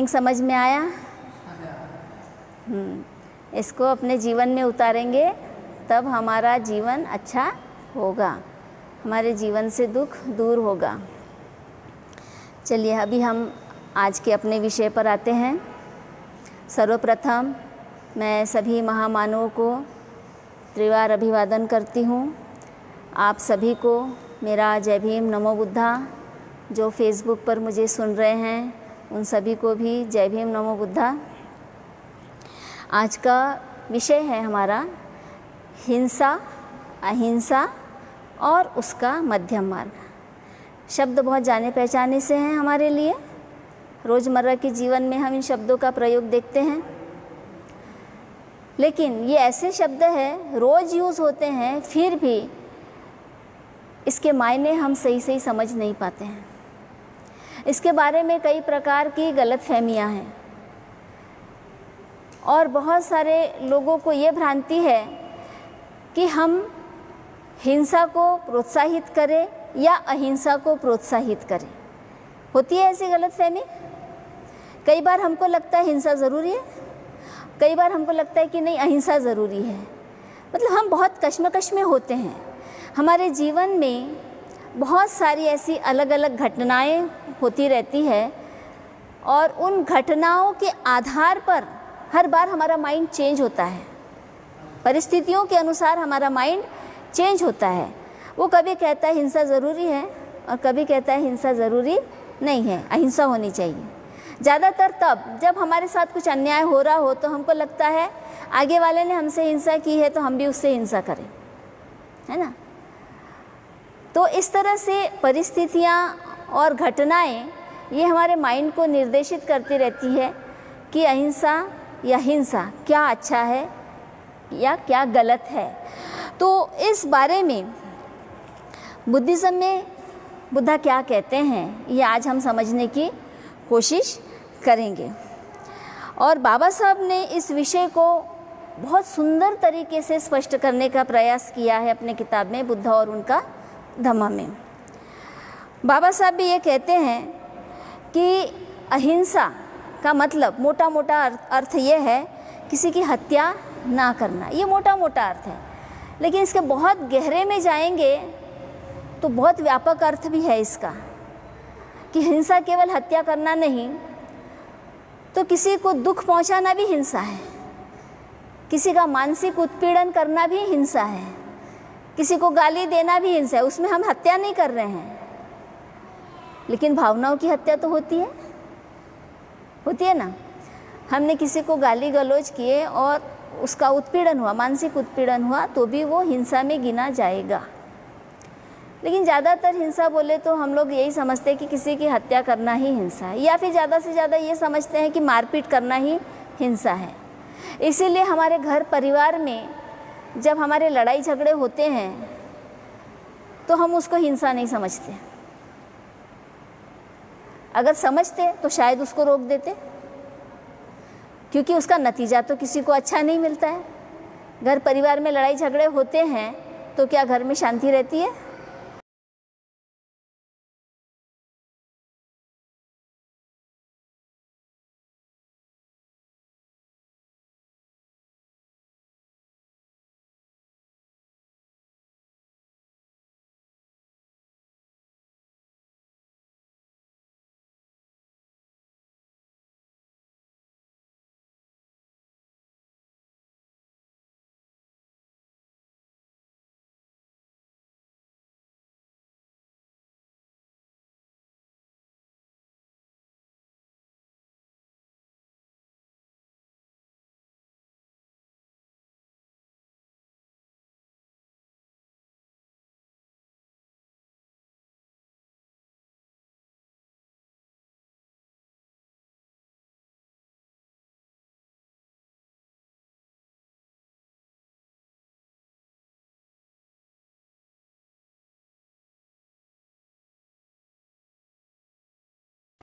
Meaning समझ में आया? इसको अपने जीवन में उतारेंगे तब हमारा जीवन अच्छा होगा, हमारे जीवन से दुख दूर होगा। चलिए अभी हम आज के अपने विषय पर आते हैं। सर्वप्रथम मैं सभी महामानवों को त्रिवार अभिवादन करती हूँ। आप सभी को मेरा जय भीम नमो बुद्धा। जो फेसबुक पर मुझे सुन रहे हैं उन सभी को भी जय भीम नमो बुद्धा। आज का विषय है हमारा हिंसा, अहिंसा और उसका मध्यम मार्ग। शब्द बहुत जाने पहचाने से हैं हमारे लिए, रोज़मर्रा के जीवन में हम इन शब्दों का प्रयोग देखते हैं, लेकिन ये ऐसे शब्द हैं रोज़ यूज़ होते हैं, फिर भी इसके मायने हम सही सही समझ नहीं पाते हैं। इसके बारे में कई प्रकार की गलतफहमियां हैं और बहुत सारे लोगों को ये भ्रांति है कि हम हिंसा को प्रोत्साहित करें या अहिंसा को प्रोत्साहित करें। होती है ऐसी गलतफहमी। कई बार हमको लगता है हिंसा ज़रूरी है, कई बार हमको लगता है कि नहीं अहिंसा ज़रूरी है। मतलब हम बहुत कश्मकश में होते हैं। हमारे जीवन में बहुत सारी ऐसी अलग अलग घटनाएं होती रहती है और उन घटनाओं के आधार पर हर बार हमारा माइंड चेंज होता है। परिस्थितियों के अनुसार हमारा माइंड चेंज होता है। वो कभी कहता है हिंसा ज़रूरी है और कभी कहता है हिंसा ज़रूरी नहीं है, अहिंसा होनी चाहिए। ज़्यादातर तब जब हमारे साथ कुछ अन्याय हो रहा हो तो हमको लगता है आगे वाले ने हमसे हिंसा की है तो हम भी उससे हिंसा करें, है ना। तो इस तरह से परिस्थितियाँ और घटनाएं ये हमारे माइंड को निर्देशित करती रहती है कि अहिंसा या हिंसा क्या अच्छा है या क्या गलत है। तो इस बारे में बुद्धिज़्म में बुद्धा क्या कहते हैं ये आज हम समझने की कोशिश करेंगे। और बाबा साहब ने इस विषय को बहुत सुंदर तरीके से स्पष्ट करने का प्रयास किया है अपने किताब में बुद्धा और उनका धम्म में। बाबा साहब भी ये कहते हैं कि अहिंसा का मतलब मोटा मोटा अर्थ ये है किसी की हत्या ना करना। ये मोटा मोटा अर्थ है, लेकिन इसके बहुत गहरे में जाएंगे तो बहुत व्यापक अर्थ भी है इसका कि हिंसा केवल हत्या करना नहीं, तो किसी को दुख पहुंचाना भी हिंसा है, किसी का मानसिक उत्पीड़न करना भी हिंसा है, किसी को गाली देना भी हिंसा है। उसमें हम हत्या नहीं कर रहे हैं, लेकिन भावनाओं की हत्या तो होती है ना। हमने किसी को गाली गलौज किए और उसका उत्पीड़न हुआ, मानसिक उत्पीड़न हुआ, तो भी वो हिंसा में गिना जाएगा। लेकिन ज़्यादातर हिंसा बोले तो हम लोग यही समझते हैं कि किसी की हत्या करना ही हिंसा है, या फिर ज़्यादा से ज़्यादा ये समझते हैं कि मारपीट करना ही हिंसा है। इसीलिए हमारे घर परिवार में जब हमारे लड़ाई झगड़े होते हैं तो हम उसको हिंसा नहीं समझते। अगर समझते तो शायद उसको रोक देते, क्योंकि उसका नतीजा तो किसी को अच्छा नहीं मिलता है। घर परिवार में लड़ाई झगड़े होते हैं तो क्या घर में शांति रहती है?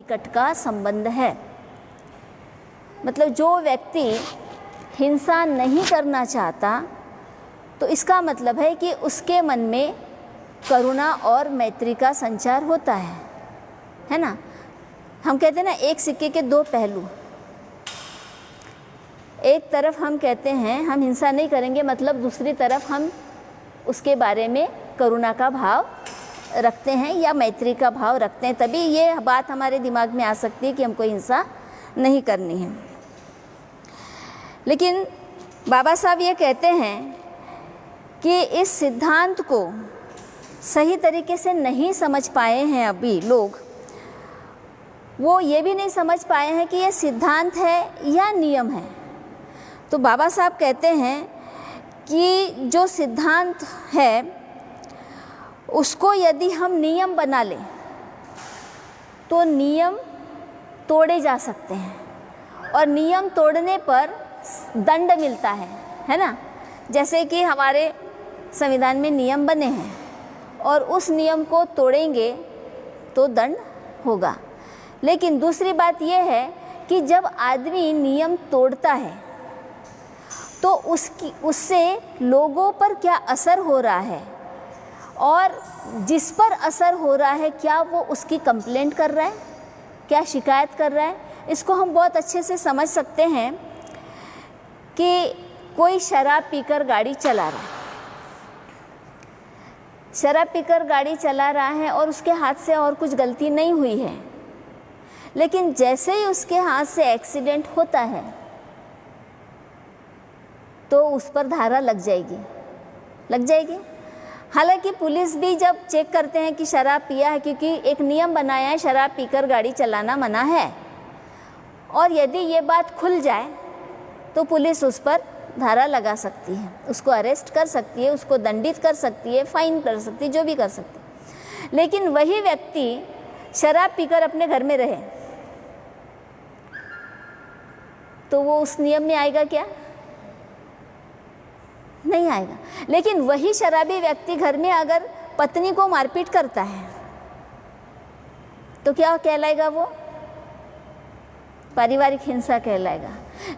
निकट का संबंध है। मतलब जो व्यक्ति हिंसा नहीं करना चाहता तो इसका मतलब है कि उसके मन में करुणा और मैत्री का संचार होता है ना। हम कहते हैं ना, एक सिक्के के दो पहलू। एक तरफ हम कहते हैं हम हिंसा नहीं करेंगे, मतलब दूसरी तरफ हम उसके बारे में करुणा का भाव रखते हैं या मैत्री का भाव रखते हैं, तभी ये बात हमारे दिमाग में आ सकती है कि हमको हिंसा नहीं करनी है। लेकिन बाबा साहब ये कहते हैं कि इस सिद्धांत को सही तरीके से नहीं समझ पाए हैं अभी लोग। वो ये भी नहीं समझ पाए हैं कि ये सिद्धांत है या नियम है। तो बाबा साहब कहते हैं कि जो सिद्धांत है उसको यदि हम नियम बना लें तो नियम तोड़े जा सकते हैं, और नियम तोड़ने पर दंड मिलता है ना। जैसे कि हमारे संविधान में नियम बने हैं और उस नियम को तोड़ेंगे तो दंड होगा। लेकिन दूसरी बात यह है कि जब आदमी नियम तोड़ता है तो उससे लोगों पर क्या असर हो रहा है, और जिस पर असर हो रहा है क्या वो उसकी कंप्लेंट कर रहा है, क्या शिकायत कर रहा है। इसको हम बहुत अच्छे से समझ सकते हैं कि कोई शराब पीकर गाड़ी चला रहा है, शराब पीकर गाड़ी चला रहा है और उसके हाथ से और कुछ गलती नहीं हुई है, लेकिन जैसे ही उसके हाथ से एक्सीडेंट होता है तो उस पर धारा लग जाएगी। हालांकि पुलिस भी जब चेक करते हैं कि शराब पिया है, क्योंकि एक नियम बनाया है शराब पीकर गाड़ी चलाना मना है, और यदि ये बात खुल जाए तो पुलिस उस पर धारा लगा सकती है, उसको अरेस्ट कर सकती है, उसको दंडित कर सकती है, फाइन कर सकती है, जो भी कर सकती है। लेकिन वही व्यक्ति शराब पीकर अपने घर में रहे तो वो उस नियम में आएगा क्या? नहीं आएगा। लेकिन वही शराबी व्यक्ति घर में अगर पत्नी को मारपीट करता है तो क्या कहलाएगा? वो पारिवारिक हिंसा कहलाएगा।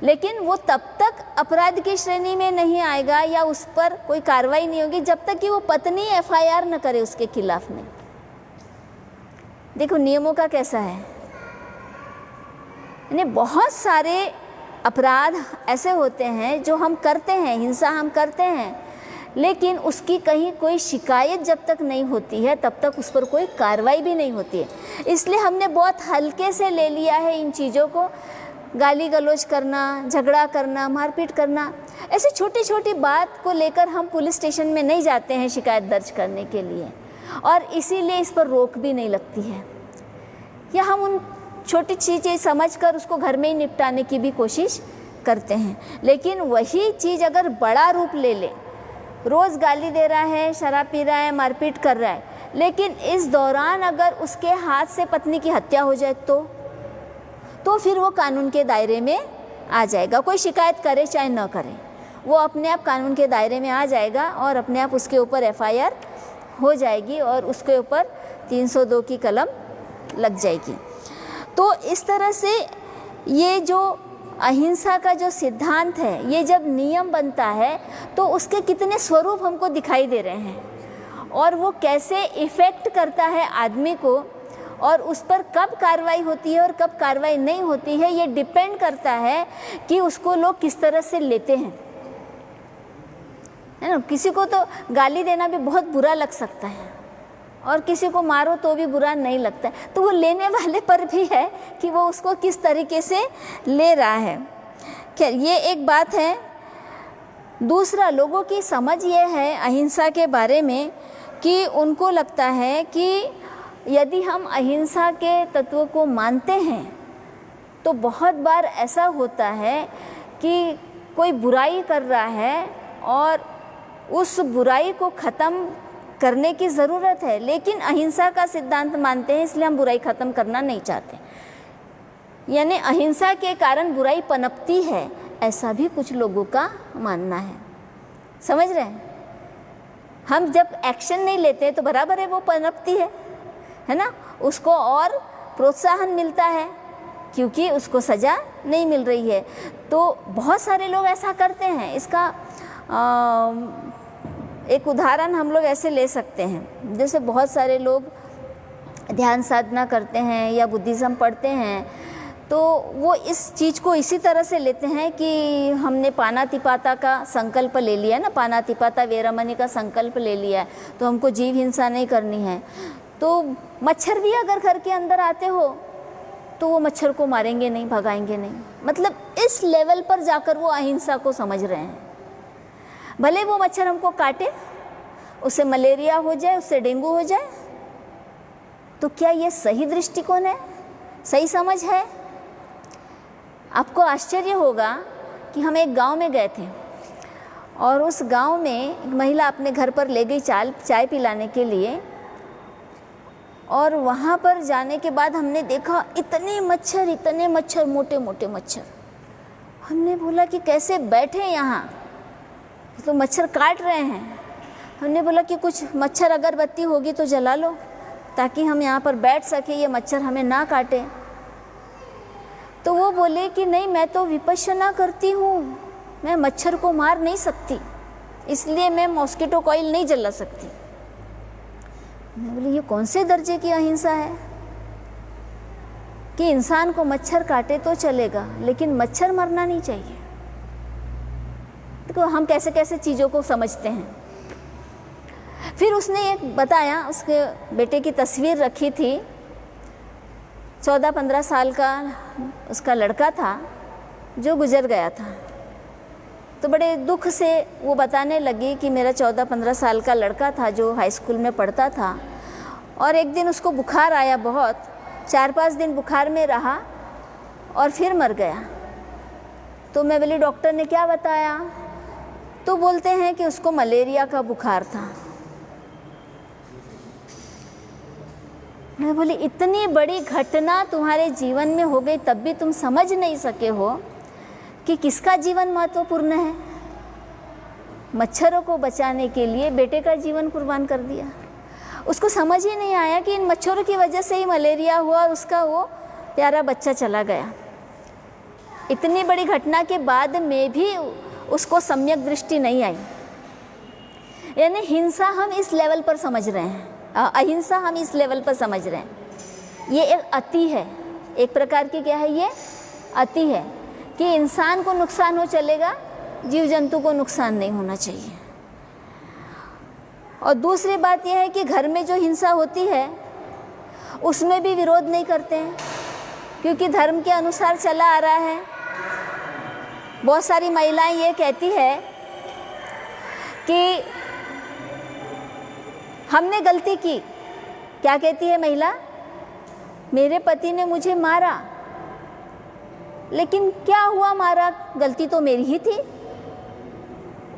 लेकिन वो तब तक अपराध की श्रेणी में नहीं आएगा या उस पर कोई कार्रवाई नहीं होगी जब तक कि वो पत्नी एफआईआर न करे उसके खिलाफ में। देखो नियमों का कैसा है, यानी बहुत सारे अपराध ऐसे होते हैं जो हम करते हैं, हिंसा हम करते हैं, लेकिन उसकी कहीं कोई शिकायत जब तक नहीं होती है तब तक उस पर कोई कार्रवाई भी नहीं होती है। इसलिए हमने बहुत हल्के से ले लिया है इन चीज़ों को। गाली गलौज करना, झगड़ा करना, मारपीट करना, ऐसे छोटी छोटी बात को लेकर हम पुलिस स्टेशन में नहीं जाते हैं शिकायत दर्ज करने के लिए, और इसीलिए इस पर रोक भी नहीं लगती है, या हम उन छोटी चीज़ें समझकर उसको घर में ही निपटाने की भी कोशिश करते हैं। लेकिन वही चीज़ अगर बड़ा रूप ले ले, रोज़ गाली दे रहा है, शराब पी रहा है, मारपीट कर रहा है, लेकिन इस दौरान अगर उसके हाथ से पत्नी की हत्या हो जाए तो फिर वो कानून के दायरे में आ जाएगा। कोई शिकायत करे चाहे न करे, वो अपने आप कानून के दायरे में आ जाएगा और अपने आप उसके ऊपर एफआईआर हो जाएगी और उसके ऊपर 302 की कलम लग जाएगी। तो इस तरह से ये जो अहिंसा का जो सिद्धांत है, ये जब नियम बनता है तो उसके कितने स्वरूप हमको दिखाई दे रहे हैं और वो कैसे इफ़ेक्ट करता है आदमी को, और उस पर कब कार्रवाई होती है और कब कार्रवाई नहीं होती है, ये डिपेंड करता है कि उसको लोग किस तरह से लेते हैं, है ना। किसी को तो गाली देना भी बहुत बुरा लग सकता है और किसी को मारो तो भी बुरा नहीं लगता है, तो वो लेने वाले पर भी है कि वो उसको किस तरीके से ले रहा है। खैर ये एक बात है। दूसरा, लोगों की समझ ये है अहिंसा के बारे में कि उनको लगता है कि यदि हम अहिंसा के तत्व को मानते हैं तो बहुत बार ऐसा होता है कि कोई बुराई कर रहा है और उस बुराई को ख़त्म करने की ज़रूरत है, लेकिन अहिंसा का सिद्धांत मानते हैं इसलिए हम बुराई ख़त्म करना नहीं चाहते, यानी अहिंसा के कारण बुराई पनपती है, ऐसा भी कुछ लोगों का मानना है। समझ रहे हैं? हम जब एक्शन नहीं लेते तो बराबर है वो पनपती है ना, उसको और प्रोत्साहन मिलता है क्योंकि उसको सज़ा नहीं मिल रही है। तो बहुत सारे लोग ऐसा करते हैं। इसका एक उदाहरण हम लोग ऐसे ले सकते हैं, जैसे बहुत सारे लोग ध्यान साधना करते हैं या बुद्धिज़्म पढ़ते हैं तो वो इस चीज़ को इसी तरह से लेते हैं कि हमने पानातिपाता का संकल्प ले लिया ना, पानातिपाता वेरमणि का संकल्प ले लिया है तो हमको जीव हिंसा नहीं करनी है। तो मच्छर भी अगर घर के अंदर आते हो तो वो मच्छर को मारेंगे नहीं, भगाएंगे नहीं। मतलब इस लेवल पर जाकर वो अहिंसा को समझ रहे हैं। भले वो मच्छर हमको काटे, उससे मलेरिया हो जाए, उससे डेंगू हो जाए, तो क्या ये सही दृष्टिकोण है, सही समझ है? आपको आश्चर्य होगा कि हम एक गांव में गए थे और उस गांव में एक महिला अपने घर पर ले गई चाय पिलाने के लिए, और वहाँ पर जाने के बाद हमने देखा इतने मच्छर, मोटे मोटे मच्छर। हमने बोला कि कैसे बैठे यहाँ, तो मच्छर काट रहे हैं। हमने बोला कि कुछ मच्छर अगरबत्ती होगी तो जला लो ताकि हम यहाँ पर बैठ सके, ये मच्छर हमें ना काटे। तो वो बोले कि नहीं, मैं तो विपश्यना करती हूँ, मैं मच्छर को मार नहीं सकती, इसलिए मैं मॉस्किटो कॉइल नहीं जला सकती। मैं बोली ये कौन से दर्जे की अहिंसा है कि इंसान को मच्छर काटे तो चलेगा लेकिन मच्छर मरना नहीं चाहिए। देखो हम कैसे कैसे चीज़ों को समझते हैं। फिर उसने एक बताया, उसके बेटे की तस्वीर रखी थी, 14-15 साल का उसका लड़का था जो गुजर गया था। तो बड़े दुख से वो बताने लगी कि मेरा 14-15 साल का लड़का था जो हाई स्कूल में पढ़ता था, और एक दिन उसको बुखार आया बहुत, 4-5 दिन बुखार में रहा और फिर मर गया। तो मैं बोली डॉक्टर ने क्या बताया? तो बोलते हैं कि उसको मलेरिया का बुखार था। मैं बोली इतनी बड़ी घटना तुम्हारे जीवन में हो गई तब भी तुम समझ नहीं सके हो कि किसका जीवन महत्वपूर्ण है। मच्छरों को बचाने के लिए बेटे का जीवन कुर्बान कर दिया। उसको समझ ही नहीं आया कि इन मच्छरों की वजह से ही मलेरिया हुआ और उसका वो प्यारा बच्चा चला गया। इतनी बड़ी घटना के बाद में भी उसको सम्यक दृष्टि नहीं आई। यानी हिंसा हम इस लेवल पर समझ रहे हैं, अहिंसा हम इस लेवल पर समझ रहे हैं। ये एक अति है, एक प्रकार की क्या है, ये अति है कि इंसान को नुकसान हो चलेगा, जीव जंतु को नुकसान नहीं होना चाहिए। और दूसरी बात यह है कि घर में जो हिंसा होती है उसमें भी विरोध नहीं करते हैं क्योंकि धर्म के अनुसार चला आ रहा है। बहुत सारी महिलाएं ये कहती है कि हमने गलती की। क्या कहती है महिला? मेरे पति ने मुझे मारा, लेकिन क्या हुआ, मारा, गलती तो मेरी ही थी।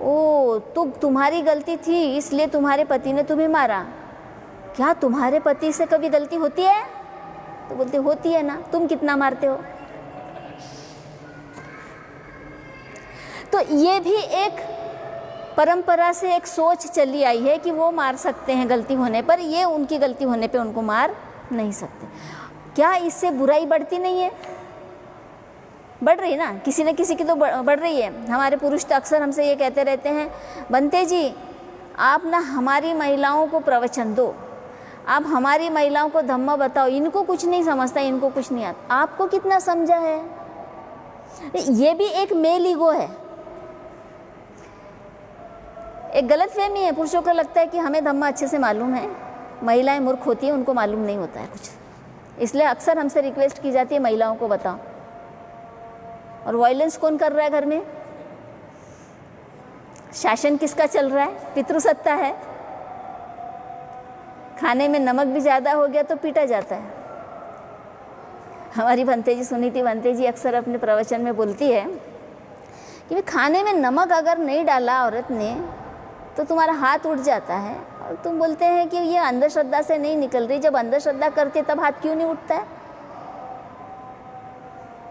ओ, तो तुम्हारी गलती थी इसलिए तुम्हारे पति ने तुम्हें मारा। क्या तुम्हारे पति से कभी गलती होती है? तो बोलते होती है ना, तुम कितना मारते हो। तो ये भी एक परंपरा से एक सोच चली आई है कि वो मार सकते हैं गलती होने पर, ये उनकी गलती होने पे उनको मार नहीं सकते। क्या इससे बुराई बढ़ती नहीं है? बढ़ रही ना, किसी न किसी की तो बढ़ रही है। हमारे पुरुष तो अक्सर हमसे ये कहते रहते हैं, बनते जी आप ना हमारी महिलाओं को प्रवचन दो, आप हमारी महिलाओं को धम्म बताओ, इनको कुछ नहीं समझता, इनको कुछ नहीं आता। आपको कितना समझा है? ये भी एक मेल ईगो है, एक गलतफहमी है। पुरुषों को लगता है कि हमें धम्मा अच्छे से मालूम है, महिलाएं मूर्ख होती हैं, उनको मालूम नहीं होता है कुछ। इसलिए अक्सर हमसे रिक्वेस्ट की जाती है महिलाओं को बताओ। और वायलेंस कौन कर रहा है घर में? शासन किसका चल रहा है? पितृसत्ता है। खाने में नमक भी ज़्यादा हो गया तो पीटा जाता है। हमारी भंते जी, सुनीति भंते जी अक्सर अपने प्रवचन में बोलती है कि भाई खाने में नमक अगर नहीं डाला औरत ने तो तुम्हारा हाथ उठ जाता है। और तुम बोलते हैं कि ये अंधश्रद्धा से नहीं निकल रही। जब अंधश्रद्धा करते तब हाथ क्यों नहीं उठता है?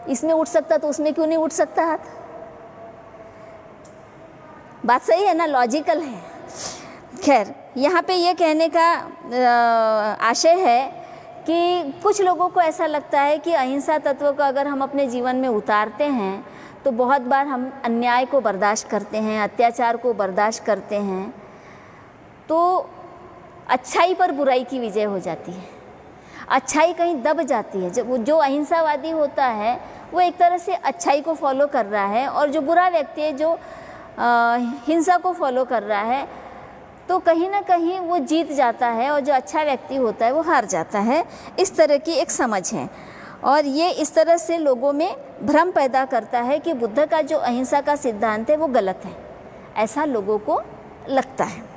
इसमें उठ सकता तो उसमें क्यों नहीं उठ सकता हाथ? बात सही है ना, लॉजिकल है। खैर, यहाँ पे ये कहने का आशय है कि कुछ लोगों को ऐसा लगता है कि अहिंसा तत्व को अगर हम अपने जीवन में उतारते हैं तो बहुत बार हम अन्याय को बर्दाश्त करते हैं, अत्याचार को बर्दाश्त करते हैं, तो अच्छाई पर बुराई की विजय हो जाती है। अच्छाई कहीं दब जाती है। जब जो अहिंसावादी होता है वो एक तरह से अच्छाई को फॉलो कर रहा है, और जो बुरा व्यक्ति है जो हिंसा को फॉलो कर रहा है, तो कहीं ना कहीं वो जीत जाता है और जो अच्छा व्यक्ति होता है वो हार जाता है। इस तरह की एक समझ है, और ये इस तरह से लोगों में भ्रम पैदा करता है कि बुद्ध का जो अहिंसा का सिद्धांत है वो गलत है, ऐसा लोगों को लगता है।